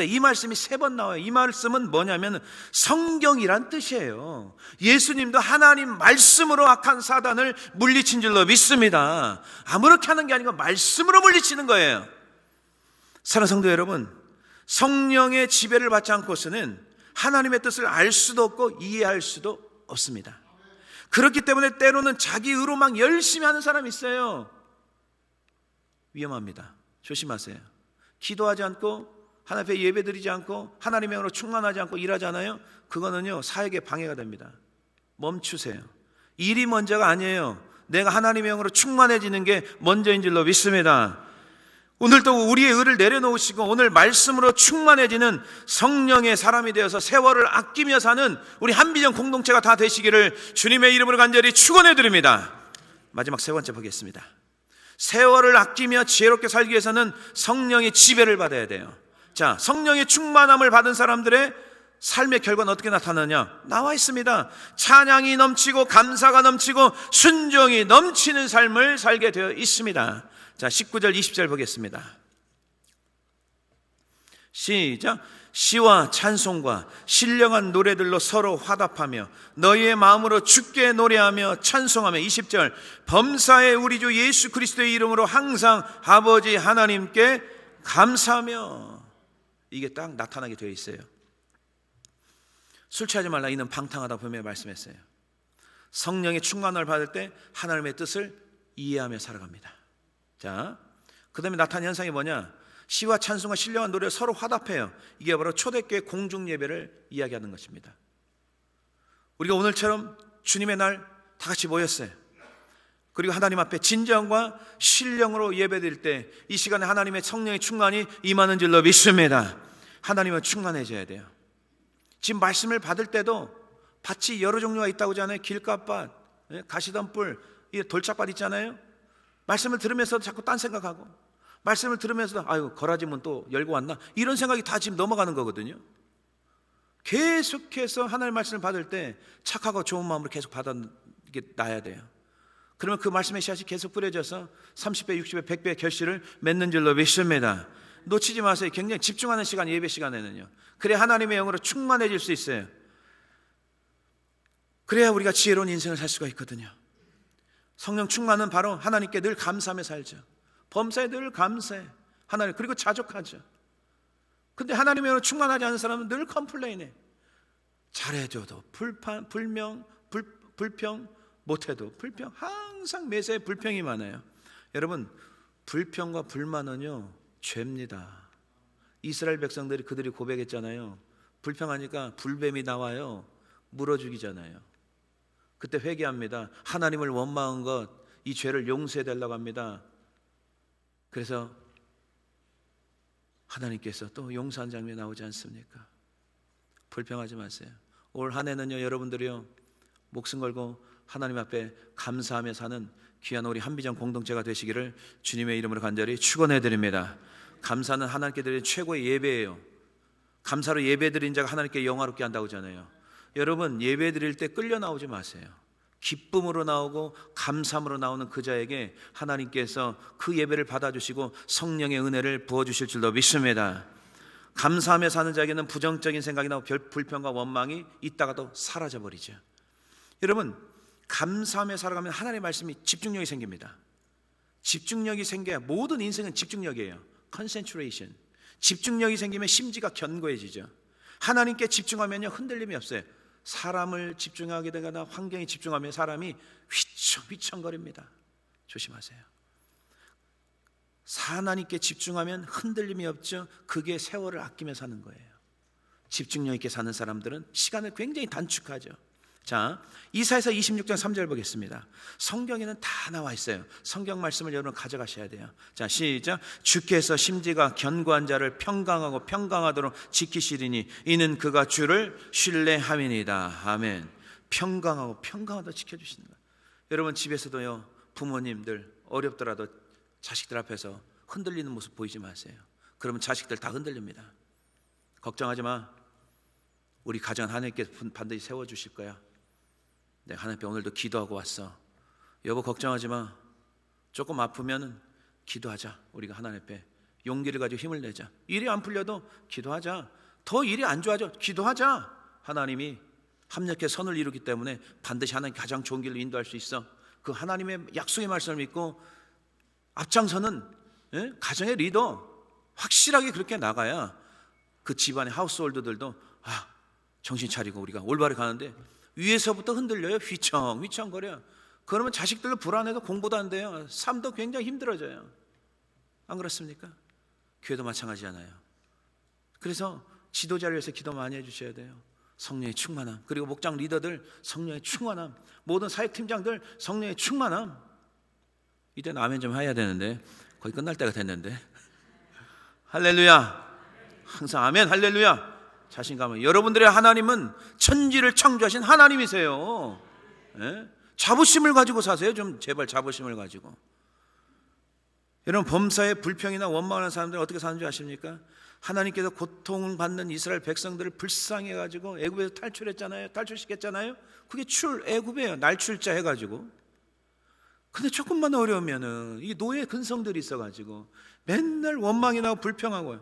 이 말씀이 3번 나와요. 이 말씀은 뭐냐면 성경이란 뜻이에요. 예수님도 하나님 말씀으로 악한 사단을 물리친 줄로 믿습니다. 아무렇게 하는 게 아니고 말씀으로 물리치는 거예요. 사랑하는 성도 여러분, 성령의 지배를 받지 않고서는 하나님의 뜻을 알 수도 없고 이해할 수도 없습니다. 그렇기 때문에 때로는 자기 의로만 열심히 하는 사람이 있어요. 위험합니다. 조심하세요. 기도하지 않고 하나님 앞에 예배드리지 않고 하나님의 영으로 충만하지 않고 일하잖아요. 그거는요, 사역에 방해가 됩니다. 멈추세요. 일이 먼저가 아니에요. 내가 하나님의 영으로 충만해지는 게 먼저인 줄로 믿습니다. 오늘도 우리의 의를 내려놓으시고 오늘 말씀으로 충만해지는 성령의 사람이 되어서 세월을 아끼며 사는 우리 한비전 공동체가 다 되시기를 주님의 이름으로 간절히 축원해 드립니다. 마지막 3번째 보겠습니다. 세월을 아끼며 지혜롭게 살기 위해서는 성령의 지배를 받아야 돼요. 자, 성령의 충만함을 받은 사람들의 삶의 결과는 어떻게 나타나냐? 나와 있습니다. 찬양이 넘치고 감사가 넘치고 순종이 넘치는 삶을 살게 되어 있습니다. 자, 19절 20절 보겠습니다. 시작. 시와 찬송과 신령한 노래들로 서로 화답하며 너희의 마음으로 주께 노래하며 찬송하며 20절 범사의 우리 주 예수 그리스도의 이름으로 항상 아버지 하나님께 감사하며. 이게 딱 나타나게 되어 있어요. 술 취하지 말라 이는 방탕하다 분명히 말씀했어요. 성령의 충만함을 받을 때 하나님의 뜻을 이해하며 살아갑니다. 자, 그 다음에 나타난 현상이 뭐냐? 시와 찬송과 신령한 노래를 서로 화답해요. 이게 바로 초대교회 공중예배를 이야기하는 것입니다. 우리가 오늘처럼 주님의 날 다 같이 모였어요. 그리고 하나님 앞에 진정과 신령으로 예배드릴 때 이 시간에 하나님의 성령의 충만이 임하는 줄로 믿습니다. 하나님은 충만해져야 돼요. 지금 말씀을 받을 때도 밭이 여러 종류가 있다고 하잖아요. 길가밭, 가시덤불, 돌짝밭 있잖아요. 말씀을 들으면서도 자꾸 딴 생각하고, 말씀을 들으면서도 아유 거라지문 또 열고 왔나, 이런 생각이 다 지금 넘어가는 거거든요. 계속해서 하나님의 말씀을 받을 때 착하고 좋은 마음으로 계속 받아놔야 돼요. 그러면 그 말씀의 씨앗이 계속 뿌려져서 30배, 60배, 100배의 결실을 맺는 줄로 믿습니다. 놓치지 마세요. 굉장히 집중하는 시간, 예배 시간에는요. 그래야 하나님의 영으로 충만해질 수 있어요. 그래야 우리가 지혜로운 인생을 살 수가 있거든요. 성령 충만은 바로 하나님께 늘 감사하며 살죠. 범사에 늘 감사해. 하나님, 그리고 자족하죠. 근데 하나님의 영으로 충만하지 않은 사람은 늘 컴플레인해. 잘해줘도 불평, 못해도 불평. 항상 매사에 불평이 많아요. 여러분, 불평과 불만은요 죄입니다. 이스라엘 백성들이 그들이 고백했잖아요. 불평하니까 불뱀이 나와요. 물어 죽이잖아요. 그때 회개합니다. 하나님을 원망한 것, 이 죄를 용서해 달라고 합니다. 그래서 하나님께서 또 용서한 장면이 나오지 않습니까? 불평하지 마세요. 올 한 해는요, 여러분들이요, 목숨 걸고 하나님 앞에 감사하며 사는 귀한 우리 한비전 공동체가 되시기를 주님의 이름으로 간절히 축원해 드립니다. 감사는 하나님께 드리는 최고의 예배예요. 감사로 예배 드린 자가 하나님께 영화롭게 한다고 하잖아요. 여러분, 예배 드릴 때 끌려 나오지 마세요. 기쁨으로 나오고 감사함으로 나오는 그 자에게 하나님께서 그 예배를 받아주시고 성령의 은혜를 부어주실 줄로 믿습니다. 감사하며 사는 자에게는 부정적인 생각이 나고 불평과 원망이 있다가도 사라져버리죠. 여러분, 감사하며 살아가면 하나님의 말씀이 집중력이 생깁니다. 집중력이 생겨야, 모든 인생은 집중력이에요. concentration. 집중력이 생기면 심지가 견고해지죠. 하나님께 집중하면요, 흔들림이 없어요. 사람을 집중하게 되거나 환경에 집중하면 사람이 휘청휘청거립니다. 조심하세요. 하나님께 집중하면 흔들림이 없죠. 그게 세월을 아끼며 사는 거예요. 집중력 있게 사는 사람들은 시간을 굉장히 단축하죠. 자, 이사야서 26장 3절 보겠습니다. 성경에는 다 나와 있어요. 성경 말씀을 여러분 가져가셔야 돼요. 자, 시작. 주께서 심지가 견고한 자를 평강하고 평강하도록 지키시리니 이는 그가 주를 신뢰함이니이다. 아멘. 평강하고 평강하도록 지켜주시는 거예요. 여러분, 집에서도요, 부모님들 어렵더라도 자식들 앞에서 흔들리는 모습 보이지 마세요. 그러면 자식들 다 흔들립니다. 걱정하지 마. 우리 가정은 하나님께 반드시 세워주실 거야. 내가 하나님께 오늘도 기도하고 왔어. 여보, 걱정하지 마. 조금 아프면 기도하자. 우리가 하나님 앞에 용기를 가지고 힘을 내자. 일이 안 풀려도 기도하자. 더 일이 안 좋아져, 기도하자. 하나님이 합력해 선을 이루기 때문에 반드시 하나님 가장 좋은 길로 인도할 수 있어. 그 하나님의 약속의 말씀을 믿고 앞장서는 가정의 리더 확실하게 그렇게 나가야 그 집안의 하우스홀드들도 정신 차리고 우리가 올바르게 가는데, 위에서부터 흔들려요. 휘청휘청거려. 그러면 자식들도 불안해도 공부도 안 돼요. 삶도 굉장히 힘들어져요. 안 그렇습니까? 교회도 마찬가지잖아요. 그래서 지도자를 위해서 기도 많이 해주셔야 돼요. 성령의 충만함, 그리고 목장 리더들 성령의 충만함, 모든 사역팀장들 성령의 충만함. 이제는 아멘 좀 해야 되는데 거의 끝날 때가 됐는데. 할렐루야. 항상 아멘 할렐루야. 자신감은, 여러분들의 하나님은 천지를 창조하신 하나님이세요. 자부심을 가지고 사세요. 좀 제발 자부심을 가지고. 여러분, 범사에 불평이나 원망하는 사람들은 어떻게 사는지 아십니까? 하나님께서 고통을 받는 이스라엘 백성들을 불쌍해 가지고 애굽에서 탈출했잖아요. 탈출시켰잖아요. 그게 애굽이에요. 날출자 해가지고. 근데 조금만 어려우면은 이 노예 근성들이 있어가지고 맨날 원망이 나고 불평하고.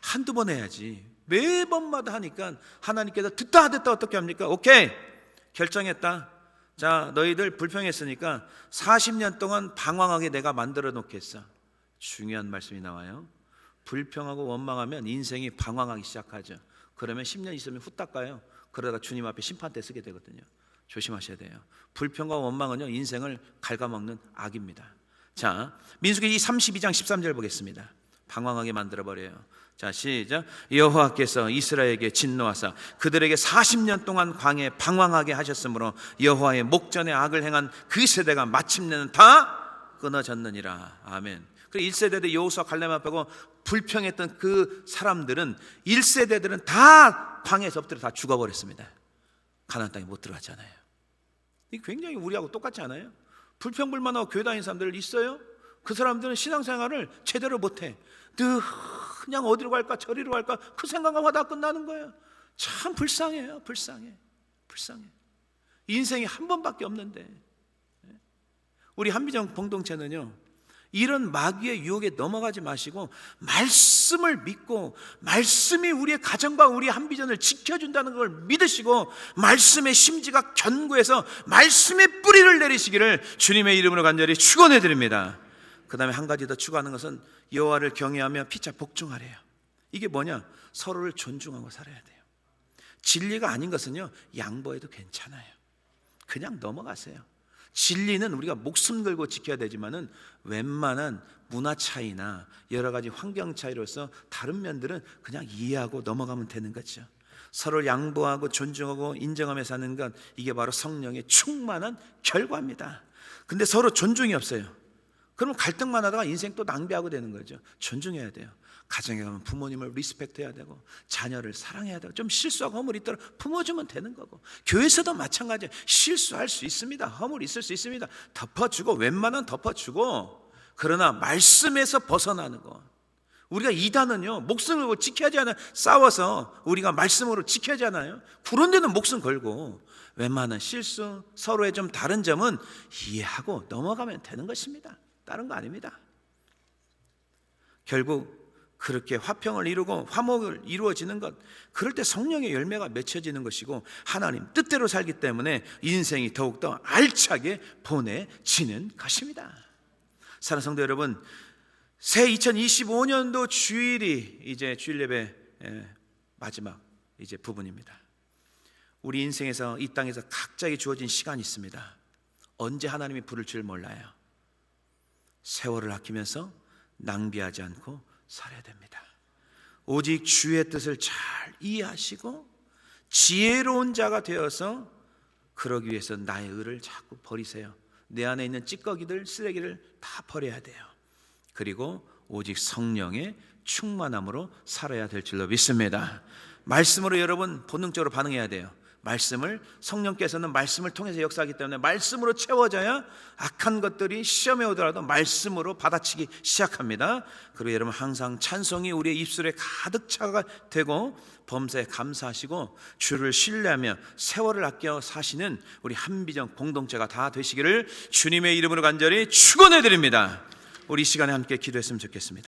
한두 번 해야지. 매번마다 하니까 하나님께서 듣다 어떻게 합니까? 오케이, 결정했다. 자, 너희들 불평했으니까 40년 동안 방황하게 내가 만들어 놓겠어. 중요한 말씀이 나와요. 불평하고 원망하면 인생이 방황하기 시작하죠. 그러면 10년 있으면 후딱 가요. 그러다가 주님 앞에 심판대 쓰게 되거든요. 조심하셔야 돼요. 불평과 원망은요, 인생을 갉아먹는 악입니다. 자, 민수기 32장 13절 보겠습니다. 방황하게 만들어버려요. 자, 시작. 여호와께서 이스라엘에게 진노하사 그들에게 40년 동안 광야에 방황하게 하셨으므로 여호와의 목전에 악을 행한 그 세대가 마침내는 다 끊어졌느니라. 아멘. 그 1세대들 여호수아 갈렙만 빼고 불평했던 그 사람들은 1세대들은 다 광야에서 엎드려 다 죽어버렸습니다. 가나안 땅에 못 들어갔잖아요. 이게 굉장히 우리하고 똑같지 않아요? 불평불만하고 교회 다니는 사람들 있어요? 그 사람들은 신앙생활을 제대로 못해. 그냥 어디로 갈까 저리로 갈까 그 생각만 하다 끝나는 거예요. 참 불쌍해요. 불쌍해. 인생이 한 번밖에 없는데. 우리 한비전 공동체는요, 이런 마귀의 유혹에 넘어가지 마시고 말씀을 믿고 말씀이 우리의 가정과 우리 한비전을 지켜준다는 걸 믿으시고 말씀의 심지가 견고해서 말씀의 뿌리를 내리시기를 주님의 이름으로 간절히 축원해 드립니다. 그 다음에 한 가지 더 추가하는 것은 여호와를 경외하며 피차 복종하래요. 이게 뭐냐? 서로를 존중하고 살아야 돼요. 진리가 아닌 것은요, 양보해도 괜찮아요. 그냥 넘어가세요. 진리는 우리가 목숨 걸고 지켜야 되지만은 웬만한 문화 차이나 여러 가지 환경 차이로서 다른 면들은 그냥 이해하고 넘어가면 되는 거죠. 서로를 양보하고 존중하고 인정하며 사는 것, 이게 바로 성령의 충만한 결과입니다. 근데 서로 존중이 없어요. 그럼 갈등만 하다가 인생 또 낭비하고 되는 거죠. 존중해야 돼요. 가정에 가면 부모님을 리스펙트해야 되고, 자녀를 사랑해야 되고, 좀 실수하고 허물이 있더라도 품어주면 되는 거고, 교회에서도 마찬가지예요. 실수할 수 있습니다. 허물이 있을 수 있습니다. 덮어주고, 웬만한 덮어주고, 그러나 말씀에서 벗어나는 거. 우리가 이단은요, 목숨을 지켜야지 않아요. 싸워서 우리가 말씀으로 지켜야지 않아요. 그런 데는 목숨 걸고, 웬만한 실수, 서로의 좀 다른 점은 이해하고 넘어가면 되는 것입니다. 다른 거 아닙니다. 결국 그렇게 화평을 이루고 화목을 이루어지는 것, 그럴 때 성령의 열매가 맺혀지는 것이고, 하나님 뜻대로 살기 때문에 인생이 더욱더 알차게 보내지는 것입니다. 사랑하는 성도 여러분, 새 2025년도 주일이 이제 주일 예배 마지막 이제 부분입니다. 우리 인생에서, 이 땅에서 각자에게 주어진 시간이 있습니다. 언제 하나님이 부를 줄 몰라요. 세월을 아끼면서 낭비하지 않고 살아야 됩니다. 오직 주의 뜻을 잘 이해하시고 지혜로운 자가 되어서 그러기 위해서 나의 의를 자꾸 버리세요. 내 안에 있는 찌꺼기들, 쓰레기를 다 버려야 돼요. 그리고 오직 성령의 충만함으로 살아야 될 줄로 믿습니다. 말씀으로 여러분 본능적으로 반응해야 돼요. 말씀을, 성령께서는 말씀을 통해서 역사하기 때문에 말씀으로 채워져야 악한 것들이 시험에 오더라도 말씀으로 받아치기 시작합니다. 그리고 여러분 항상 찬송이 우리의 입술에 가득 차가 되고 범사에 감사하시고 주를 신뢰하며 세월을 아껴 사시는 우리 한비전 공동체가 다 되시기를 주님의 이름으로 간절히 축원해 드립니다. 우리 이 시간에 함께 기도했으면 좋겠습니다.